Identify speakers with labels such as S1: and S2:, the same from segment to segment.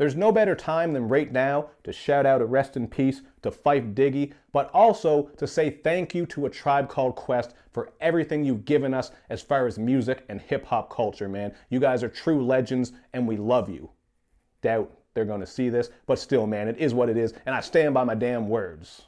S1: There's no better time than right now to shout out a rest in peace to Phife Diggy, but also to say thank you to A Tribe Called Quest for everything you've given us as far as music and hip-hop culture, man. You guys are true legends, and we love you. Doubt they're gonna see this, but still, man, it is what it is, and I stand by my damn words.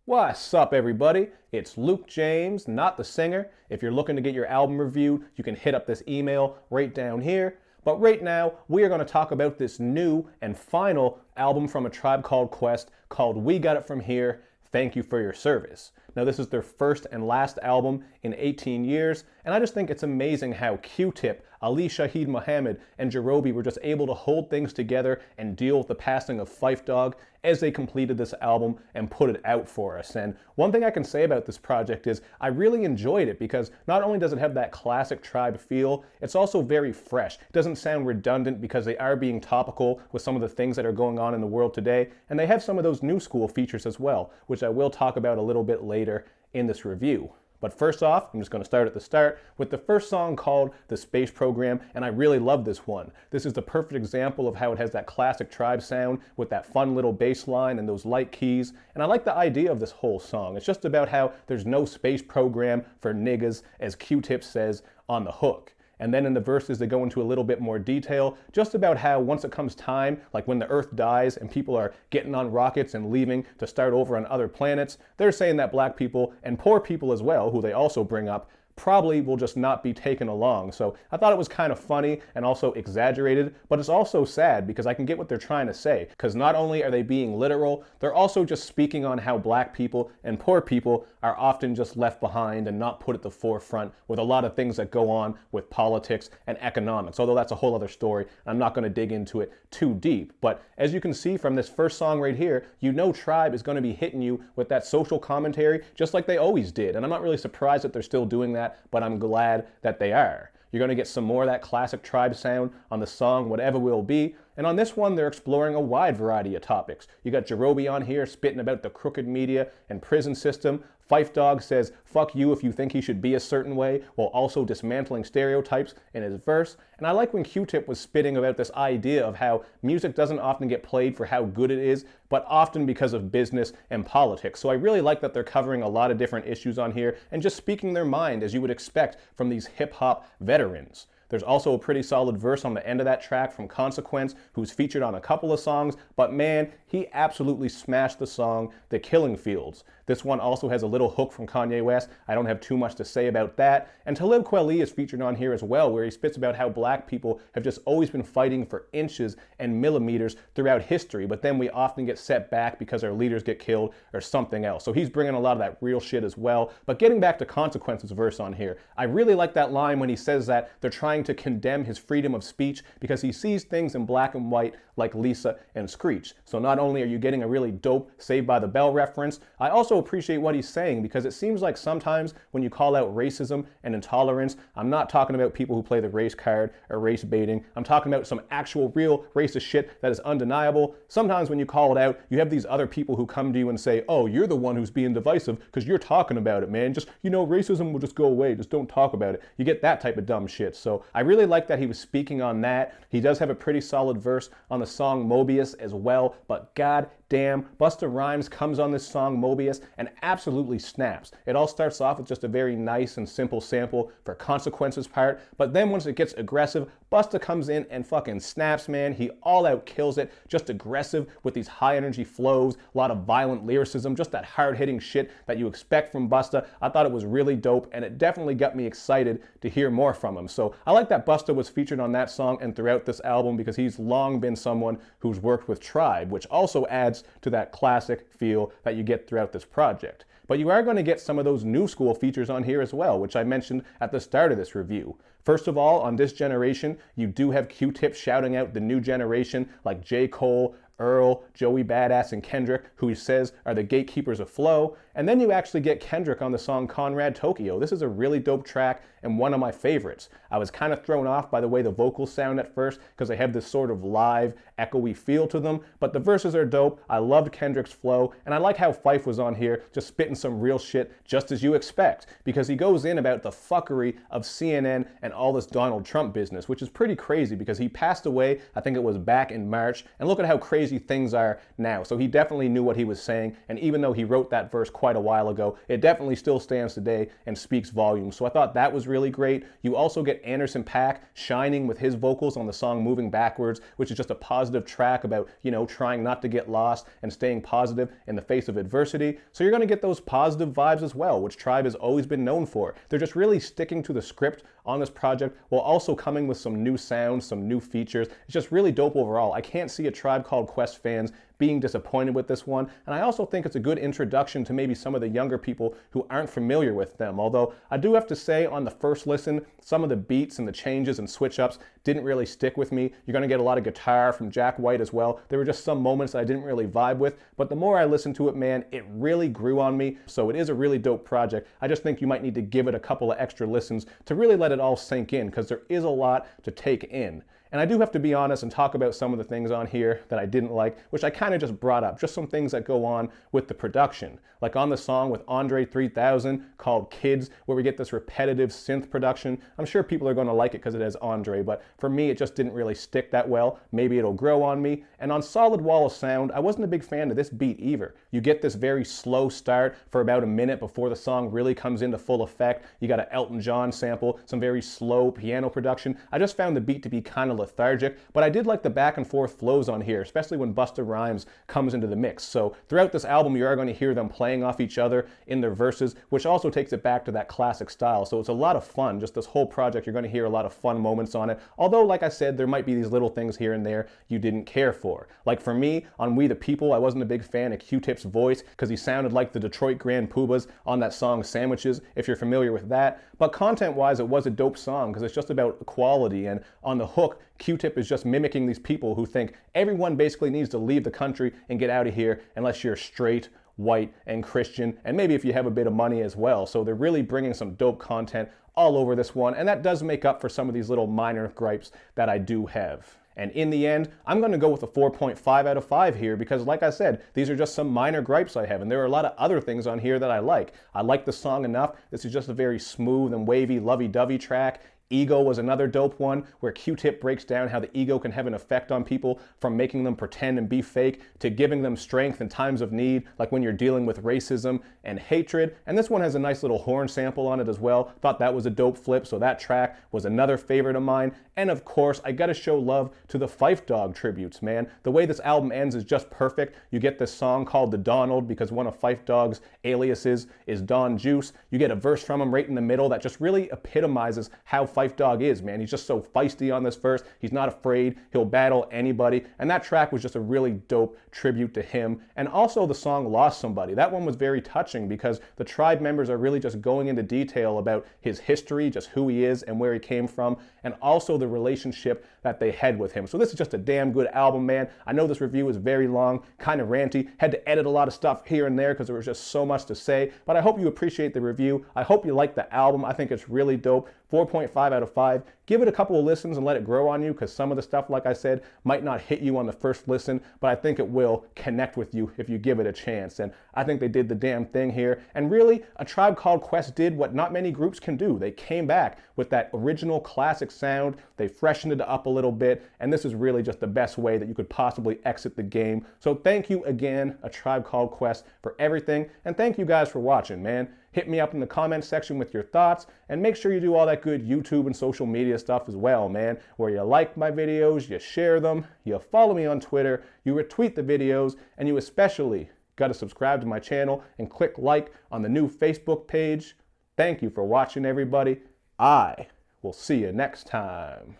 S1: What's up, everybody? It's Luke James, not the singer. If you're looking to get your album reviewed, you can hit up this email right down here. But right now, we are going to talk about this new and final album from A Tribe Called Quest called We Got It From Here, Thank You For Your Service. Now, this is their first and last album in 18 years, and I just think it's amazing how Q-Tip, Ali Shaheed Muhammad, and Jarobi were just able to hold things together and deal with the passing of Phife Dawg as they completed this album and put it out for us. And one thing I can say about this project is I really enjoyed it because not only does it have that classic Tribe feel, it's also very fresh. It doesn't sound redundant because they are being topical with some of the things that are going on in the world today, and they have some of those new school features as well, which I will talk about a little bit later in this review. But first off, I'm just going to start at the start with the first song called The Space Program, and I really love this one. This is the perfect example of how it has that classic Tribe sound with that fun little bass line and those light keys, and I like the idea of this whole song. It's just about how there's no space program for niggas, as Q-Tip says on the hook. And then in the verses, they go into a little bit more detail just about how once it comes time, like when the Earth dies and people are getting on rockets and leaving to start over on other planets, they're saying that black people and poor people as well, who they also bring up, probably will just not be taken along. So I thought it was kind of funny and also exaggerated, but it's also sad because I can get what they're trying to say. Because not only are they being literal, they're also just speaking on how black people and poor people are often just left behind and not put at the forefront with a lot of things that go on with politics and economics. Although that's a whole other story. I'm not going to dig into it too deep. But as you can see from this first song right here, you know Tribe is going to be hitting you with that social commentary just like they always did. And I'm not really surprised that they're still doing that, but I'm glad that they are. You're going to get some more of that classic Tribe sound on the song Whateva Will Be, and on this one they're exploring a wide variety of topics. You got Jarobi on here spitting about the crooked media and prison system. Phife Dawg says fuck you if you think he should be a certain way, while also dismantling stereotypes in his verse. And I like when Q-Tip was spitting about this idea of how music doesn't often get played for how good it is, but often because of business and politics. So I really like that they're covering a lot of different issues on here and just speaking their mind as you would expect from these hip-hop veterans. There's also a pretty solid verse on the end of that track from Consequence, who's featured on a couple of songs, but man, he absolutely smashed the song The Killing Fields. This one also has a little hook from Kanye West. I don't have too much to say about that. And Talib Kweli is featured on here as well, where he spits about how black people have just always been fighting for inches and millimeters throughout history, but then we often get set back because our leaders get killed or something else. So he's bringing a lot of that real shit as well. But getting back to Consequence's verse on here, I really like that line when he says that they're trying to condemn his freedom of speech because he sees things in black and white like Lisa and Screech. So not only are you getting a really dope Saved by the Bell reference, I also appreciate what he's saying because it seems like sometimes when you call out racism and intolerance, I'm not talking about people who play the race card or race baiting. I'm talking about some actual real racist shit that is undeniable. Sometimes when you call it out, you have these other people who come to you and say, oh, you're the one who's being divisive because you're talking about it, man. Just, racism will just go away. Just don't talk about it. You get that type of dumb shit. So I really like that he was speaking on that. He does have a pretty solid verse on the song Mobius as well, but god damn, Busta Rhymes comes on this song Mobius and absolutely snaps. It all starts off with just a very nice and simple sample for Consequence's part, but then once it gets aggressive, Busta comes in and fucking snaps, man. He all out kills it, just aggressive with these high energy flows, a lot of violent lyricism, just that hard hitting shit that you expect from Busta. I thought it was really dope and it definitely got me excited to hear more from him. So I like that Busta was featured on that song and throughout this album because he's long been someone who's worked with Tribe, which also adds to that classic feel that you get throughout this project. But you are going to get some of those new school features on here as well, which I mentioned at the start of this review. First of all, on This Generation, you do have Q-Tip shouting out the new generation like J. Cole, Earl, Joey Badass, and Kendrick, who he says are the gatekeepers of flow. And then you actually get Kendrick on the song Conrad Tokyo. This is a really dope track and one of my favorites. I was kind of thrown off by the way the vocals sound at first because they have this sort of live, echoey feel to them, but the verses are dope. I loved Kendrick's flow, and I like how Phife was on here just spitting some real shit, just as you expect, because he goes in about the fuckery of CNN and all this Donald Trump business, which is pretty crazy because he passed away, I think it was back in March, and look at how crazy things are now. So he definitely knew what he was saying, and even though he wrote that verse quite a while ago, it definitely still stands today and speaks volumes. So I thought that was really great. You also get Anderson .Paak shining with his vocals on the song Moving Backwards, which is just a positive track about, you know, trying not to get lost and staying positive in the face of adversity. So you're going to get those positive vibes as well, which Tribe has always been known for. They're just really sticking to the script on this project while also coming with some new sounds, some new features. It's just really dope overall. I can't see a Tribe Called Quest fans being disappointed with this one, and I also think it's a good introduction to maybe some of the younger people who aren't familiar with them. Although I do have to say, on the first listen, some of the beats and the changes and switch ups didn't really stick with me. You're going to get a lot of guitar from Jack White as well. There were just some moments that I didn't really vibe with, but the more I listened to it, man, it really grew on me. So it is a really dope project. I just think you might need to give it a couple of extra listens to really let it all sink in, because there is a lot to take in. And I do have to be honest and talk about some of the things on here that I didn't like, which I kind of just brought up, just some things that go on with the production. Like on the song with Andre 3000 called Kids, where we get this repetitive synth production. I'm sure people are going to like it because it has Andre, but for me it just didn't really stick that well. Maybe it'll grow on me. And on Solid Wall of Sound, I wasn't a big fan of this beat either. You get this very slow start for about a minute before the song really comes into full effect. You got an Elton John sample, some very slow piano production. I just found the beat to be kind of lethargic, but I did like the back and forth flows on here, especially when Busta Rhymes comes into the mix. So throughout this album, you are going to hear them playing off each other in their verses, which also takes it back to that classic style. So it's a lot of fun. Just this whole project, you're going to hear a lot of fun moments on it. Although, like I said, there might be these little things here and there you didn't care for. Like for me, on We the People, I wasn't a big fan of Q-Tip's voice because he sounded like the Detroit Grand Poobahs on that song Sandwiches, if you're familiar with that. But content-wise, it was a dope song because it's just about equality, and on the hook, Q-Tip is just mimicking these people who think everyone basically needs to leave the country and get out of here unless you're straight, white, and Christian, and maybe if you have a bit of money as well. So they're really bringing some dope content all over this one, and that does make up for some of these little minor gripes that I do have. And in the end, I'm going to go with a 4.5 out of 5 here because, like I said, these are just some minor gripes I have, and there are a lot of other things on here that I like. I like the song enough. This is just a very smooth and wavy, lovey-dovey track. Ego was another dope one, where Q-Tip breaks down how the ego can have an effect on people, from making them pretend and be fake to giving them strength in times of need, like when you're dealing with racism and hatred. And this one has a nice little horn sample on it as well. Thought that was a dope flip, so that track was another favorite of mine. And of course, I gotta show love to the Phife Dawg tributes, man. The way this album ends is just perfect. You get this song called The Donald because one of Phife Dawg's aliases is Don Juice. You get a verse from him right in the middle that just really epitomizes how Phife Dawg is, man. He's just so feisty on this verse. He's not afraid. He'll battle anybody. And that track was just a really dope tribute to him. And also the song Lost Somebody. That one was very touching because the Tribe members are really just going into detail about his history, just who he is and where he came from, and also the relationship that they had with him. So this is just a damn good album, man. I know this review is very long, kind of ranty, had to edit a lot of stuff here and there because there was just so much to say, but I hope you appreciate the review. I hope you like the album. I think it's really dope. 4.5 out of 5. Give it a couple of listens and let it grow on you, because some of the stuff, like I said, might not hit you on the first listen, but I think it will connect with you if you give it a chance. And I think they did the damn thing here. And really, A Tribe Called Quest did what not many groups can do. They came back with that original classic sound. They freshened it up a little bit, and this is really just the best way that you could possibly exit the game. So thank you again, A Tribe Called Quest, for everything, and thank you guys for watching, man. Hit me up in the comment section with your thoughts, and make sure you do all that good YouTube and social media stuff as well, man, where you like my videos, you share them, you follow me on Twitter, you retweet the videos, and you especially got to subscribe to my channel and click like on the new Facebook page. Thank you for watching, everybody. I will see you next time.